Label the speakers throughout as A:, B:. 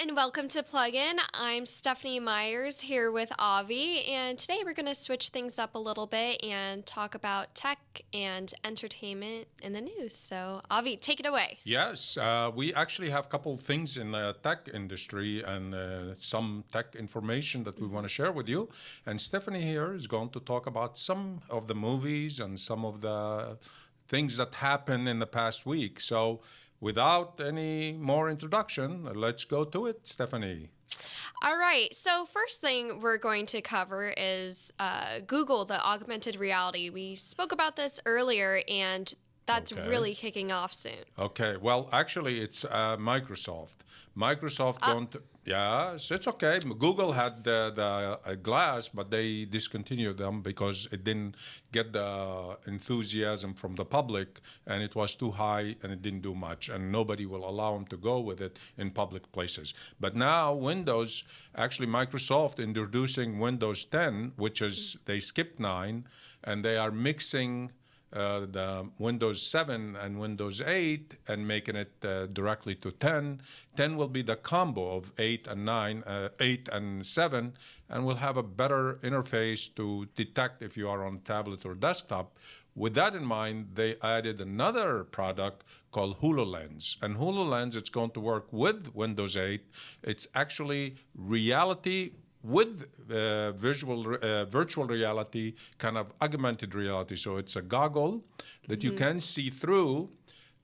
A: and welcome to Plugin. I'm Stephanie Myers here with Avi, and today we're going to switch things up a little bit and talk about tech and entertainment in the news. So, Avi, take it away.
B: Yes, we actually have a couple of things in the tech industry and some tech information that we want to share with you. And Stephanie here is going to talk about some of the movies and some of the things that happened in the past week. So, without any more introduction, let's go to it, Stephanie.
A: All right. So first thing we're going to cover is Google, the augmented reality. We spoke about this earlier, and that's really kicking off soon.
B: Okay. Well, actually, it's Microsoft. Microsoft going to... Yes, it's okay. Google had the glass, but they discontinued them because it didn't get the enthusiasm from the public, and it was too high, and it didn't do much, and nobody will allow them to go with it in public places. But now Windows, actually Microsoft introducing Windows 10, which is, they skipped 9, and they are mixing the Windows 7 and Windows 8 and making it directly to 10. 10 will be the combo of 8 and 9, 8 and 7, and will have a better interface to detect if you are on tablet or desktop. With that in mind, they added another product called HoloLens. And HoloLens, it's going to work with Windows 8. It's actually reality with virtual reality, kind of augmented reality. So it's a goggle that you can see through,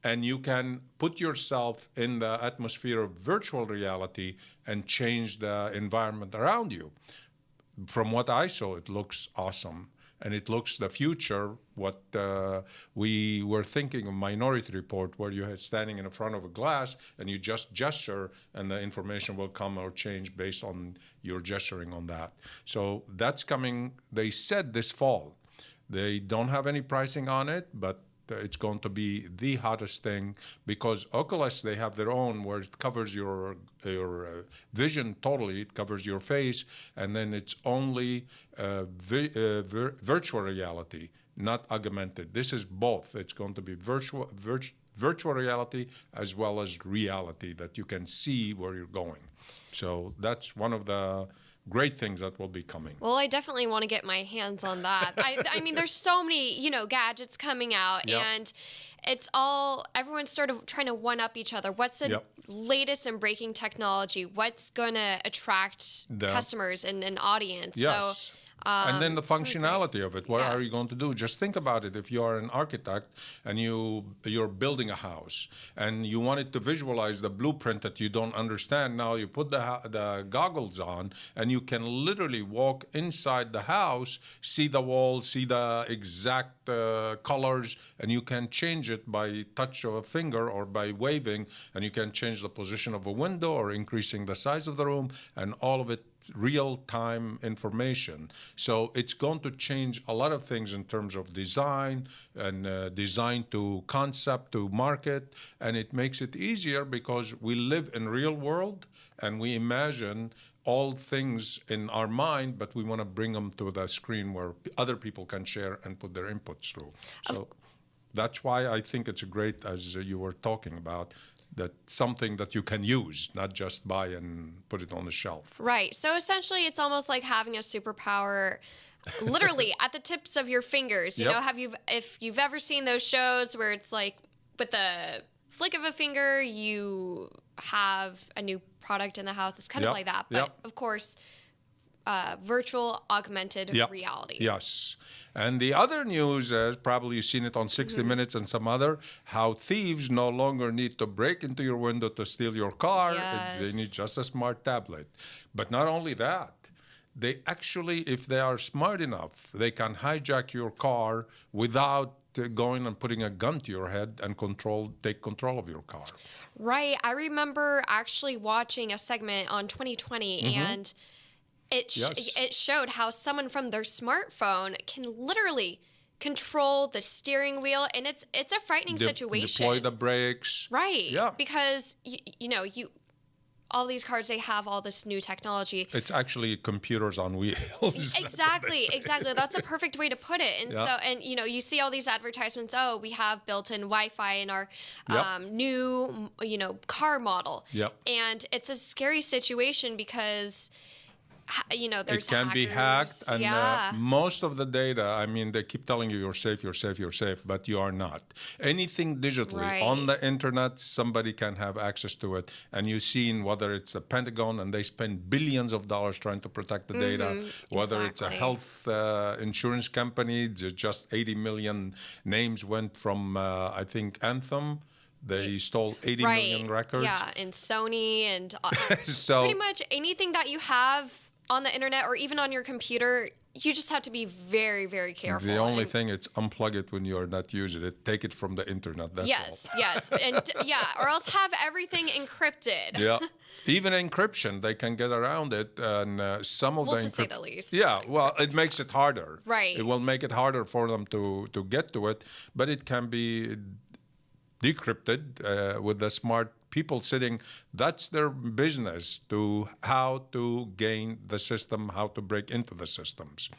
B: and you can put yourself in the atmosphere of virtual reality and change the environment around you. From what I saw, it looks awesome. And it looks the future, what we were thinking of Minority Report, where you're standing in front of a glass and you just gesture and the information will come or change based on your gesturing on that. So that's coming, they said this fall. They don't have any pricing on it, but it's going to be the hottest thing because Oculus, they have their own where it covers your vision totally. It covers your face, and then it's only virtual reality, not augmented. This is both. It's going to be virtual reality as well as reality that you can see where you're going. So that's one of the great things that will be coming.
A: Well, I definitely want to get my hands on that. I mean, there's so many, gadgets coming out, and it's all, everyone's sort of trying to one-up each other. What's the latest and breaking technology? What's going to attract customers and an audience?
B: Yes.
A: So,
B: and then the functionality of it. What are you going to do? Just think about it. If you are an architect and you're building a house and you wanted to visualize the blueprint that you don't understand, now you put the goggles on and you can literally walk inside the house, see the walls, see the exact colors, and you can change it by touch of a finger or by waving, and you can change the position of a window or increasing the size of the room, and all of it real-time information. So it's going to change a lot of things in terms of design and design to concept to market, and it makes it easier because we live in real world and we imagine all things in our mind, but we want to bring them to the screen where other people can share and put their inputs through. So that's why I think it's a great, as you were talking about, that something that you can use, not just buy and put it on the shelf.
A: Right. So essentially, it's almost like having a superpower literally at the tips of your fingers. You know, if you've ever seen those shows where it's like with the flick of a finger, you have a new product in the house. It's kind of like that. But of course, virtual augmented reality.
B: Yes. And the other news is, probably you've seen it on 60 Minutes and some other, how thieves no longer need to break into your window to steal your car. They need just a smart tablet. Take not only that, they actually, if they are smart enough, they can hijack your car without going and putting a gun to your head and take control of your car.
A: Right. I remember actually watching a segment on 2020 and it showed how someone from their smartphone can literally control the steering wheel, and it's a frightening situation.
B: Deploy the brakes.
A: Right. Yeah. Because you all these cars, they have all this new technology.
B: It's actually computers on wheels.
A: Exactly. That's a perfect way to put it. And
B: Yeah.
A: so, and you know, you see all these advertisements. Oh, we have built-in Wi-Fi in our
B: Yep.
A: new, you know, car model.
B: Yep.
A: And it's a scary situation because, you know, there's
B: It can be hacked,
A: hackers.
B: and
A: Yeah.
B: most of the data, I mean, they keep telling you you're safe, but you are not. Anything digitally on the internet, somebody can have access to it. And you've seen whether it's the Pentagon, and they spend billions of dollars trying to protect the data, whether it's a
A: exactly.
B: health insurance company, just 80 million names went from, I think, Anthem. They stole 80 million records.
A: Yeah, and Sony and
B: So
A: pretty much anything that you have on the internet or even on your computer, you just have to be very, very careful.
B: the only thing, it's unplug it when you're not using it. Take it from the internet. That's all.
A: Yes, and or else have everything encrypted.
B: Yeah, even encryption, they can get around it, and some of
A: Well,
B: the
A: to say the least.
B: Yeah, well, it makes it harder.
A: Right.
B: It will make it harder for them to get to it, but it can be decrypted with the smart people sitting. That's their business, to how to gain the system, how to break into the systems.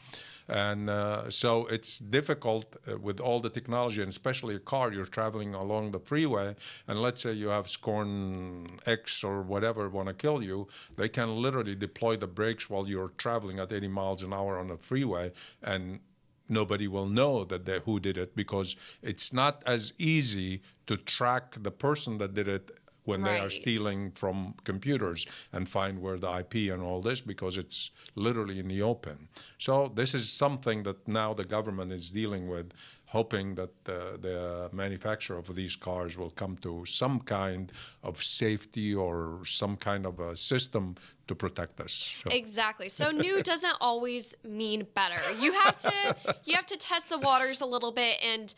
B: And so it's difficult with all the technology, and especially a car. You're traveling along the freeway, and let's say you have Scorn X or whatever want to kill you, they can literally deploy the brakes while you're traveling at 80 miles an hour on the freeway, and nobody will know that who did it, because it's not as easy to track the person that did it when they are
A: Right.
B: stealing from computers and find where the IP and all this, because it's literally in the open. So this is something that now the government is dealing with, hoping that the manufacturer of these cars will come to some kind of safety or some kind of a system to protect us. So.
A: Exactly. So new doesn't always mean better. You have to test the waters a little bit and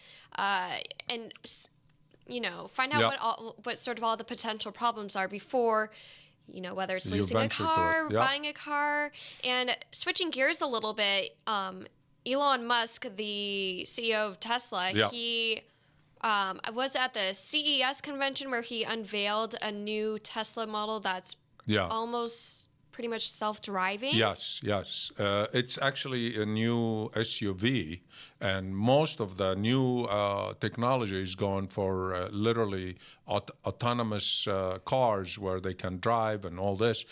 A: you know, find out what sort of all the potential problems are before, you know, whether it's
B: You
A: leasing a
B: venture to it.
A: car,
B: Yep.
A: buying a car. And switching gears a little bit, Elon Musk, the CEO of Tesla,
B: Yeah.
A: he was at the CES convention where he unveiled a new Tesla model that's almost pretty much self-driving.
B: Yes. It's actually a new SUV, and most of the new technology is going for literally autonomous cars where they can drive and all this.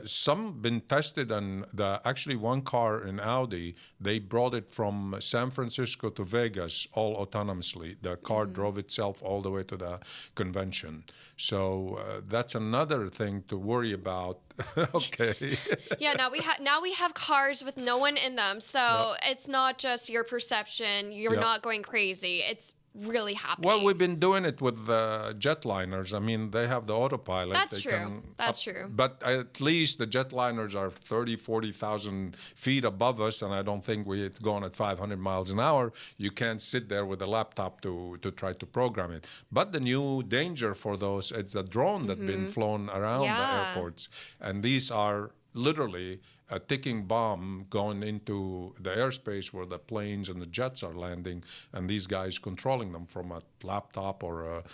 B: Some been tested, and actually one car in Audi, they brought it from San Francisco to Vegas all autonomously. The car drove itself all the way to the convention. So that's another thing to worry about. Okay.
A: Yeah, now we have cars with no one in them, so it's not just your perception. You're not going crazy. It's really happening.
B: Well, we've been doing it with jetliners. I mean, they have the autopilot.
A: That's true. That's true.
B: But at least the jetliners are 30, 40,000 feet above us, and I don't think it's going at 500 miles an hour. You can't sit there with a laptop to try to program it. But the new danger for those, it's the drone that's been flown around the airports. And these are literally a ticking bomb going into the airspace where the planes and the jets are landing, and these guys controlling them from a laptop or a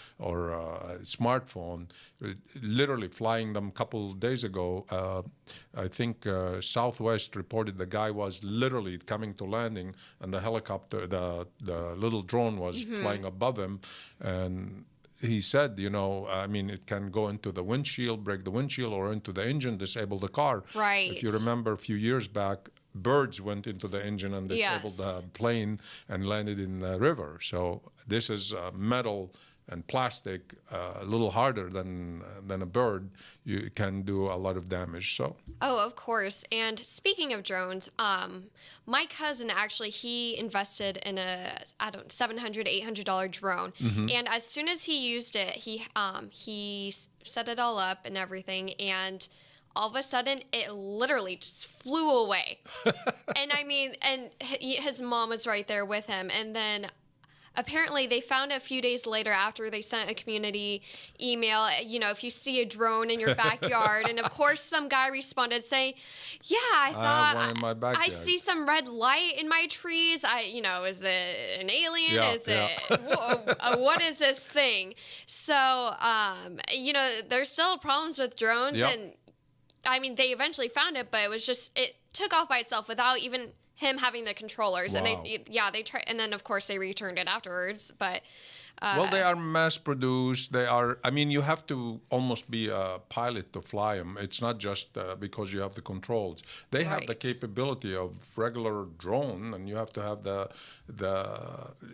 B: smartphone, literally flying them. A couple of days ago, I think Southwest reported the guy was literally coming to landing, and the helicopter, the little drone was flying above him, and he said, you know, I mean, it can go into the windshield, break the windshield, or into the engine, disable the car.
A: Right.
B: If you remember a few years back, birds went into the engine and disabled the plane and landed in the river. So this is metal and plastic, a little harder than a bird. You can do a lot of damage. So.
A: Oh, of course. And speaking of drones, my cousin actually, he invested in a $700, $800 drone. And as soon as he used it, he set it all up and everything, and all of a sudden it literally just flew away. And I mean, and his mom was right there with him, and then apparently they found a few days later after they sent a community email, if you see a drone in your backyard. And of course, some guy responded saying, yeah, I
B: have one in my
A: thought
B: backyard.
A: I see some red light in my trees. Is it an alien? What is this thing? So, there's still problems with drones.
B: Yep.
A: And I mean, they eventually found it, but it took off by itself without even him having the controllers.
B: Wow.
A: And they tried, and then of course they returned it afterwards. But
B: well, they are mass produced. You have to almost be a pilot to fly them. It's not just because you have the controls. They have the capability of regular drone, and you have to have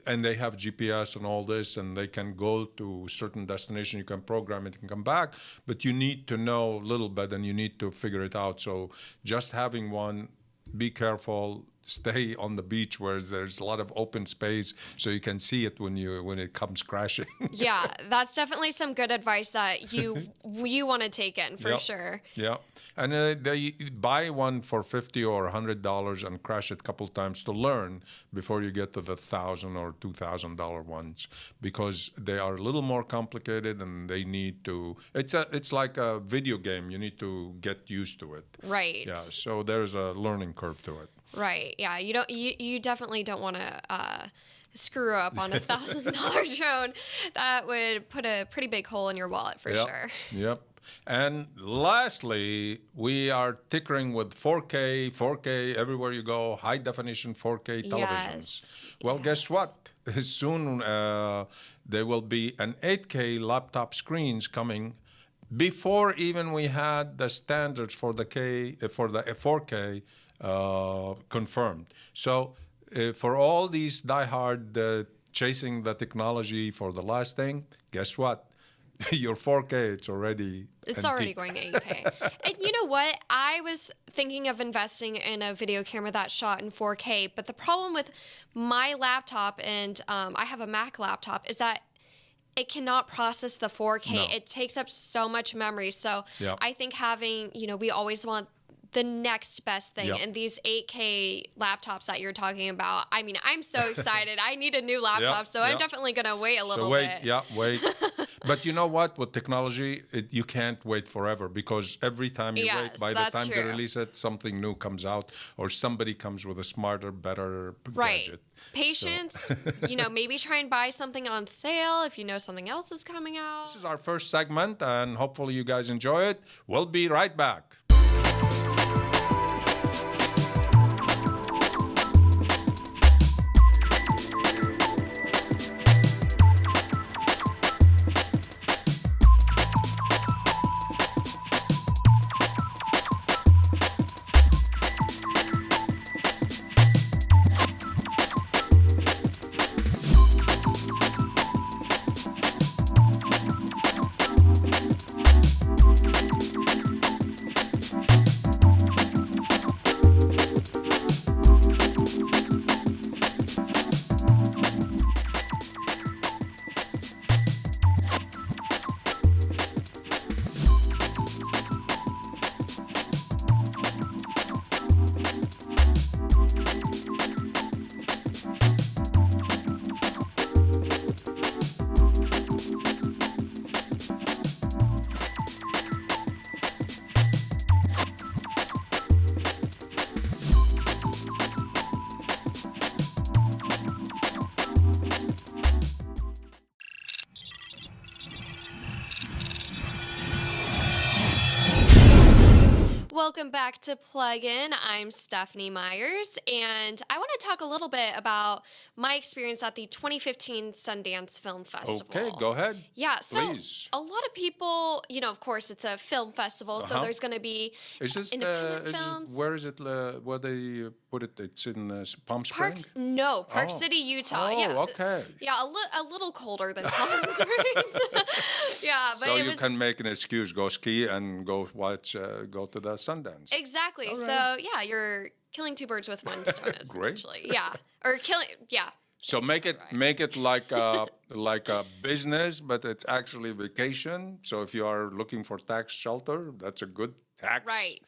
B: and they have GPS and all this, and they can go to certain destination. You can program it and come back, but you need to know a little bit, and you need to figure it out. So just having one, be careful. Stay on the beach where there's a lot of open space so you can see it when it comes crashing.
A: Yeah, that's definitely some good advice that you want to take in for sure.
B: Yeah, and they buy one for $50 or $100 and crash it a couple times to learn before you get to the $1,000 or $2,000 ones, because they are a little more complicated and they need to. It's like a video game. You need to get used to it.
A: Right.
B: Yeah. So there's a learning curve to it.
A: Right. Yeah. You definitely don't want to screw up on $1,000 drone. That would put a pretty big hole in your wallet for sure.
B: Yep. And lastly, we are tinkering with 4K everywhere you go, high definition 4K televisions.
A: Yes.
B: Well, guess what? Soon there will be an 8K laptop screens coming. Before even we had the standards for the 4K confirmed. So for all these diehard chasing the technology for the last thing, guess what? Your 4K, it's already
A: going 8K. And you know what? I was thinking of investing in a video camera that shot in 4K, but the problem with my laptop, and I have a Mac laptop, is that it cannot process the 4K.
B: No.
A: It takes up so much memory. So I think having, we always want the next best thing. And these 8K laptops that you're talking about, I mean, I'm so excited. I need a new laptop, so I'm definitely going to wait a little bit.
B: Wait. But you know what? With technology, you can't wait forever, because every time you wait, by the time they release it, something new comes out, or somebody comes with a smarter, better gadget.
A: Patience, maybe try and buy something on sale if you know something else is coming out.
B: This is our first segment, and hopefully you guys enjoy it. We'll be right back.
A: Welcome back to Plug In. I'm Stephanie Myers, and I want to talk a little bit about my experience at the 2015 Sundance Film Festival.
B: Okay, go ahead.
A: Yeah, so
B: please.
A: A lot of people, of course, it's a film festival, so there's going to be independent films.
B: Where is it? Where they put it? It's in Palm Springs?
A: Park City, Utah.
B: Okay.
A: Yeah, a little colder than Palm Springs. Yeah, but
B: so you can make an excuse, go ski and go to the Sundance.
A: Exactly.
B: Right.
A: So you're killing two birds with one stone, essentially.
B: Great.
A: Yeah, or killing. Yeah.
B: So make it like a business, but it's actually vacation. So if you are looking for tax shelter, that's a good tax
A: Right.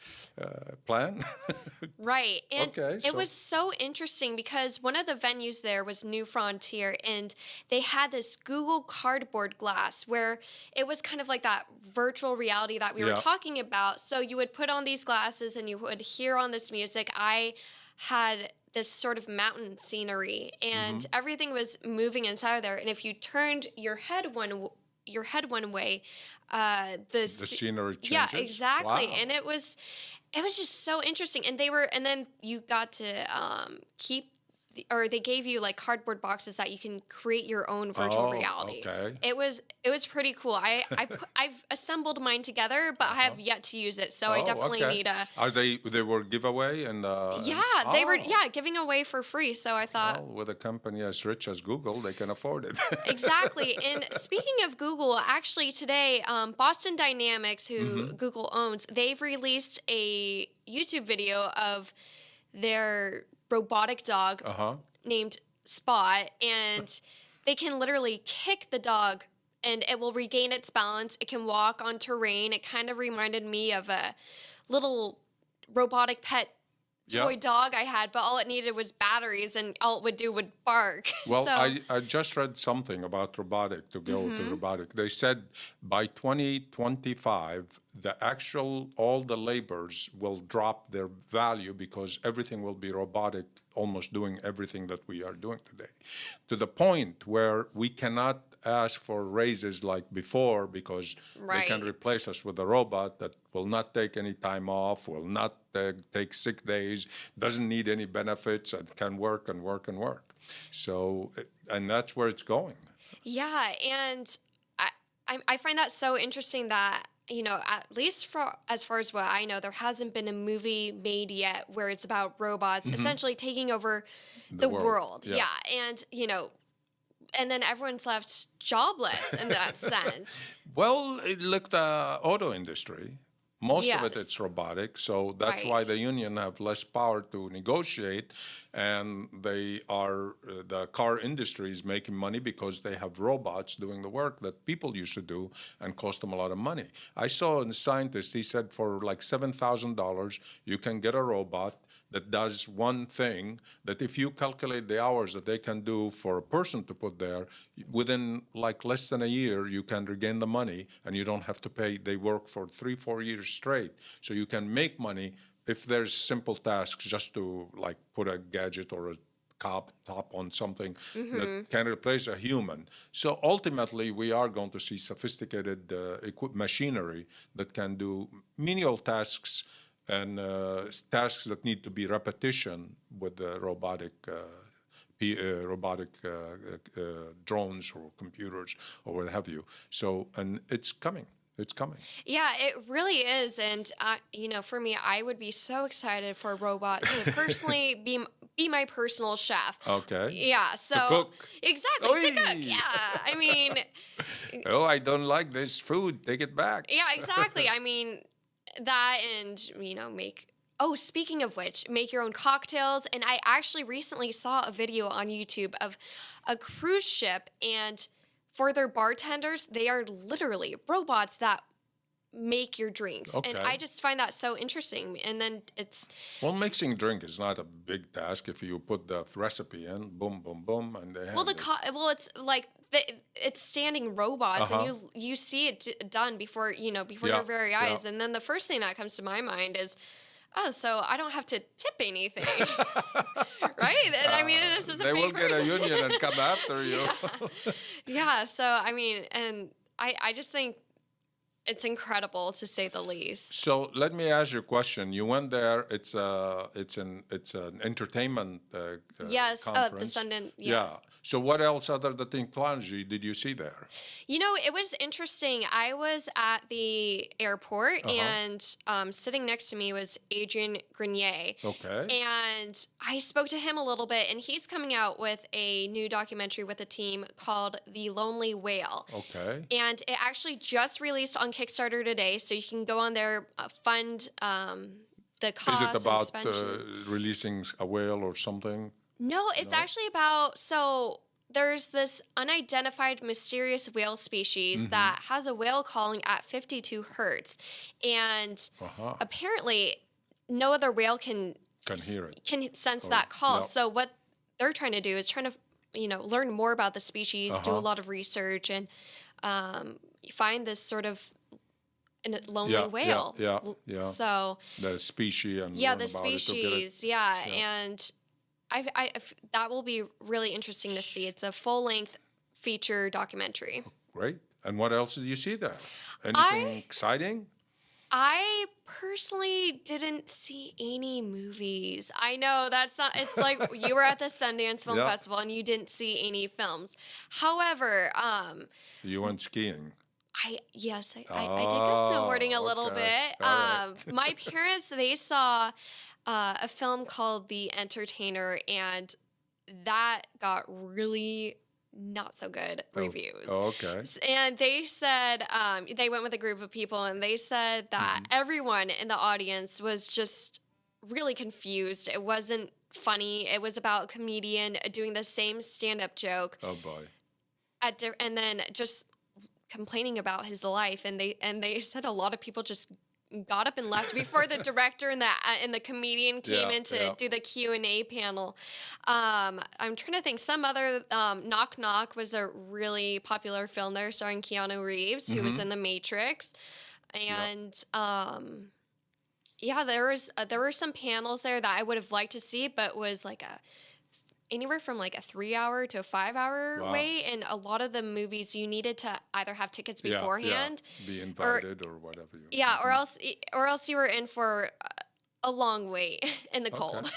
B: plan.
A: Right. And
B: Okay,
A: it
B: so
A: was so interesting because one of the venues there was New Frontier, and they had this Google Cardboard glass where it was kind of like that virtual reality that we were
B: yeah.
A: talking about. So you would put on these glasses and you would hear on this music. I had this sort of mountain scenery, and everything was moving inside of there. And if you turned your head one way,
B: The scenery
A: yeah,
B: changes.
A: exactly.
B: Wow.
A: And it was just so interesting. And then you got to keep or they gave you like cardboard boxes that you can create your own virtual
B: Oh,
A: reality.
B: okay.
A: It was pretty cool. I've assembled mine together, but I have yet to use it. So I
B: Oh,
A: definitely
B: okay.
A: need a.
B: Are they were giveaway and
A: Yeah, they were giving away for free. So I thought,
B: well, with a company as rich as Google, they can afford it.
A: exactly. And speaking of Google, actually today, Boston Dynamics, who Google owns, they've released a YouTube video of their robotic dog named Spot, and they can literally kick the dog and it will regain its balance. It can walk on terrain. It kind of reminded me of a little robotic pet toy dog I had, but all it needed was batteries and all it would do would bark.
B: Well,
A: So,
B: I just read something about robotic to go to robotic. They said by 2025, all the labors will drop their value because everything will be robotic, almost doing everything that we are doing today. To the point where we cannot ask for raises like before because they can
A: Right.
B: replace us with a robot that will not take any time off, will not take sick days, doesn't need any benefits, and can work and work and work. So, and that's where it's going.
A: yeah, and I find that so interesting that, at least for as far as what I know, there hasn't been a movie made yet where it's about robots essentially taking over the world.
B: yeah.
A: Yeah, and and then everyone's left jobless in that sense.
B: Well, look, the auto industry, most of it
A: Yes.
B: it's robotic, so that's why
A: Right.
B: the union have less power to negotiate, and the car industry is making money because they have robots doing the work that people used to do and cost them a lot of money. I saw a scientist, he said for like $7,000 you can get a robot that does one thing that if you calculate the hours that they can do for a person to put there, within like less than a year, you can regain the money and you don't have to pay. They work for 3-4 years straight. So you can make money if there's simple tasks just to like put a gadget or a top on something that can replace a human. So ultimately, we are going to see sophisticated machinery that can do menial tasks and tasks that need to be repetition with the robotic drones or computers or what have you. So, and it's coming. It's coming.
A: Yeah, it really is. And, for me, I would be so excited for a robot to personally be my personal chef.
B: Okay.
A: Yeah, so.
B: To cook.
A: Exactly, to cook.
B: Oy!
A: Yeah, I mean,
B: Oh, I don't like this food. Take it back.
A: yeah, exactly. I mean, that and, make. Oh, speaking of which, make your own cocktails. And I actually recently saw a video on YouTube of a cruise ship, and for their bartenders, they are literally robots that make your drinks. And
B: Okay.
A: I just find that so interesting. And then it's,
B: Well, mixing drink is not a big task if you put the recipe in, boom, boom, boom, and they have
A: well,
B: it.
A: it's like, it's standing robots,
B: Uh-huh.
A: and you see it done before, before
B: Yeah,
A: your very
B: yeah.
A: eyes. And then the first thing that comes to my mind is, oh, so I don't have to tip anything, right? And I mean, this is a
B: They
A: fake
B: will get a
A: person.
B: union and come after you.
A: Yeah, so I mean, and I just think it's incredible to say the least.
B: So let me ask you a question. You went there. It's an entertainment
A: Yes, the
B: conference.
A: Sundance.
B: Yeah. So what else other than technology did you see there?
A: It was interesting. I was at the airport, and sitting next to me was Adrian Grenier.
B: Okay.
A: And I spoke to him a little bit, and he's coming out with a new documentary with a team called The Lonely Whale.
B: Okay.
A: And it actually just released on Kickstarter today, so you can go on there, fund the cost
B: Is it about
A: and expansion.
B: releasing a whale or something?
A: No, it's actually about, so there's this unidentified mysterious whale species that has a whale calling at 52 hertz, and apparently no other whale can
B: hear it.
A: can sense that call. So what they're trying to do is trying to learn more about the species, do a lot of research, and find this sort of lonely whale.
B: Yeah.
A: So
B: the species and
A: the species, and I that will be really interesting to see. It's a full-length feature documentary.
B: Great. And what else did you see there? Anything exciting?
A: I personally didn't see any movies. I know that's not, it's like you were at the Sundance Film Festival and you didn't see any films. However,
B: you went skiing.
A: I did go snowboarding a little bit. My parents, they saw a film called The Entertainer, and that got really not so good reviews.
B: Okay.
A: And they said, they went with a group of people, and they said that everyone in the audience was just really confused. It wasn't funny. It was about a comedian doing the same stand-up joke.
B: Oh boy.
A: And then just complaining about his life, and they said a lot of people just got up and left before the director and the comedian came in to do the Q&A panel. I'm trying to think. Some other Knock Knock was a really popular film there starring Keanu Reeves, who was in The Matrix, and there were some panels there that I would have liked to see, but was like anywhere from like a 3-hour to a 5-hour wait, and a lot of the movies you needed to either have tickets beforehand,
B: be invited or whatever.
A: Or else you were in for a long wait in the cold.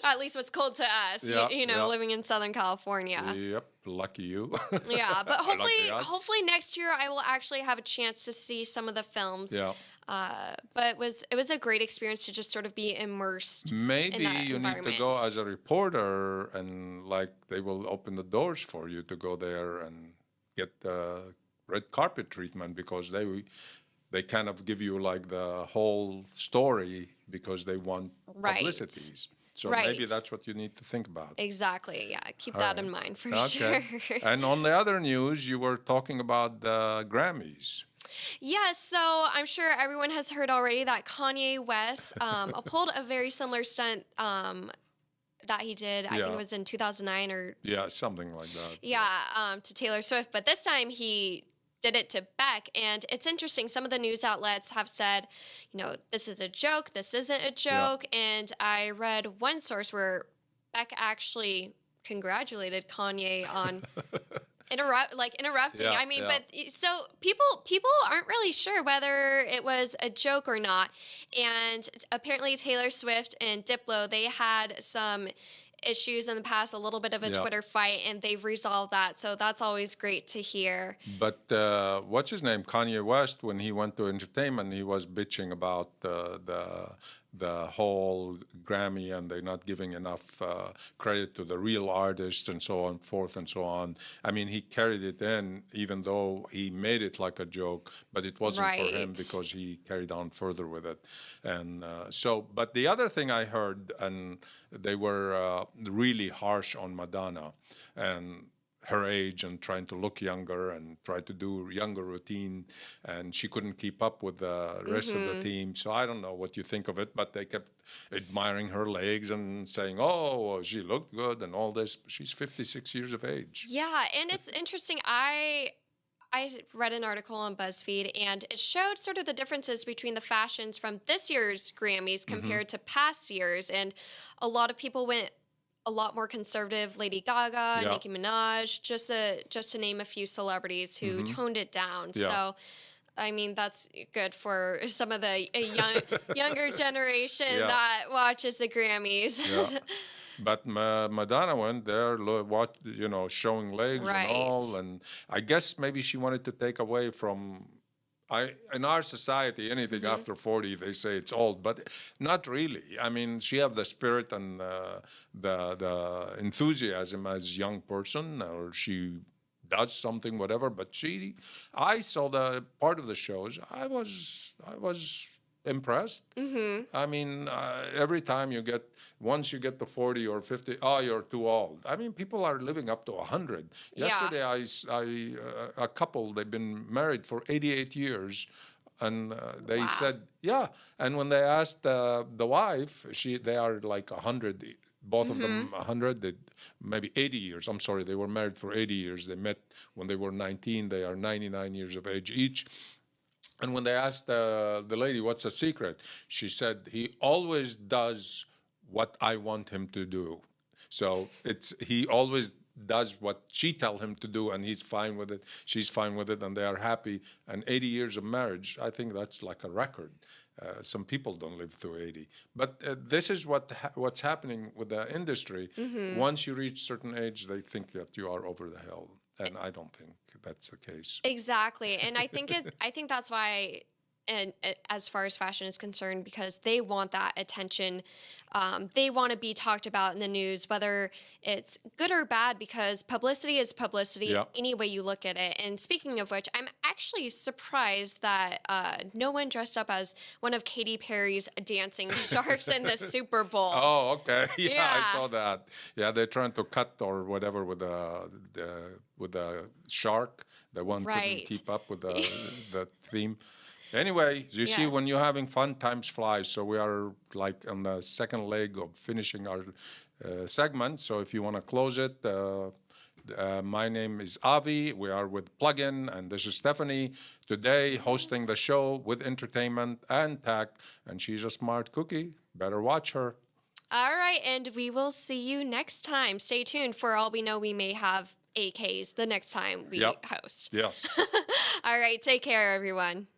A: At least what's cold to us, living in Southern California.
B: Yep, lucky you.
A: But hopefully next year I will actually have a chance to see some of the films.
B: Yeah.
A: But it was a great experience to just sort of be immersed.
B: Maybe
A: in that
B: you need to go as a reporter, and like they will open the doors for you to go there and get the red carpet treatment, because they kind of give you like the whole story because they want publicities. So maybe that's what you need to think about.
A: Exactly. Yeah. Keep that in mind for sure.
B: And on the other news, you were talking about the Grammys.
A: Yes, so I'm sure everyone has heard already that Kanye West pulled a very similar stunt that he did. I think it was in 2009 or
B: something like that.
A: To Taylor Swift, but this time he did it to Beck. And it's interesting. Some of the news outlets have said, this is a joke, this isn't a joke. And I read one source where Beck actually congratulated Kanye on interrupting. But so people aren't really sure whether it was a joke or not. And apparently Taylor Swift and Diplo, they had some issues in the past, a little bit of a Twitter fight, and they've resolved that. So that's always great to hear.
B: But what's his name? Kanye West, when he went to entertainment, he was bitching about the whole Grammy, and they're not giving enough credit to the real artists and so on, forth and so on. I mean, he carried it in, even though he made it like a joke, but it wasn't for him because he carried on further with it. And but the other thing I heard, and they were really harsh on Madonna and her age and trying to look younger and try to do younger routine, and she couldn't keep up with the rest of the team. So I don't know what you think of it, but they kept admiring her legs and saying, oh, she looked good and all this. She's 56 years of age.
A: Yeah, and it's interesting. I read an article on BuzzFeed, and it showed sort of the differences between the fashions from this year's Grammys compared to past years. And a lot of people went a lot more conservative. Lady Gaga, Nicki Minaj, just to name a few celebrities who toned it down. So, I mean, that's good for some of the younger generation that watches the Grammys.
B: But Madonna went there, showing legs and all, and I guess maybe she wanted to take away from. In our society, anything after 40, they say it's old, but not really. I mean, she have the spirit and the enthusiasm as a young person, or she does something, whatever. But I saw the part of the shows. I was impressed. I mean, every time once you get to 40 or 50, oh, you're too old. I mean, people are living up to 100.
A: Yeah.
B: Yesterday, a couple, they've been married for 88 years. And they
A: Wow.
B: said, yeah. And when they asked the wife, they are like 100, both of them 100, maybe 80 years. I'm sorry, they were married for 80 years. They met when they were 19. They are 99 years of age each. And when they asked the lady, what's the secret? She said, he always does what I want him to do. So he always does what she tell him to do, and he's fine with it. She's fine with it, and they are happy. And 80 years of marriage, I think that's like a record. Some people don't live through 80. But this is what's happening with the industry. Once you reach certain age, they think that you are over the hill. And I don't think that's the case.
A: Exactly. And I think that's why, and as far as fashion is concerned, because they want that attention. They want to be talked about in the news, whether it's good or bad, because publicity is publicity any way you look at it. And speaking of which, I'm actually surprised that no one dressed up as one of Katy Perry's dancing sharks in the Super Bowl.
B: Oh, okay. Yeah, I saw that. Yeah, they're trying to cut or whatever with the shark. The one couldn't keep up with the theme. Anyway, you see, when you're having fun, times flies. So we are like on the second leg of finishing our segment. So if you want to close it, my name is Avi. We are with Plugin, and this is Stephanie. Today, hosting the show with entertainment and tech, and she's a smart cookie. Better watch her.
A: All right, and we will see you next time. Stay tuned. For all we know, we may have AKs the next time we host.
B: Yes.
A: All right, take care, everyone.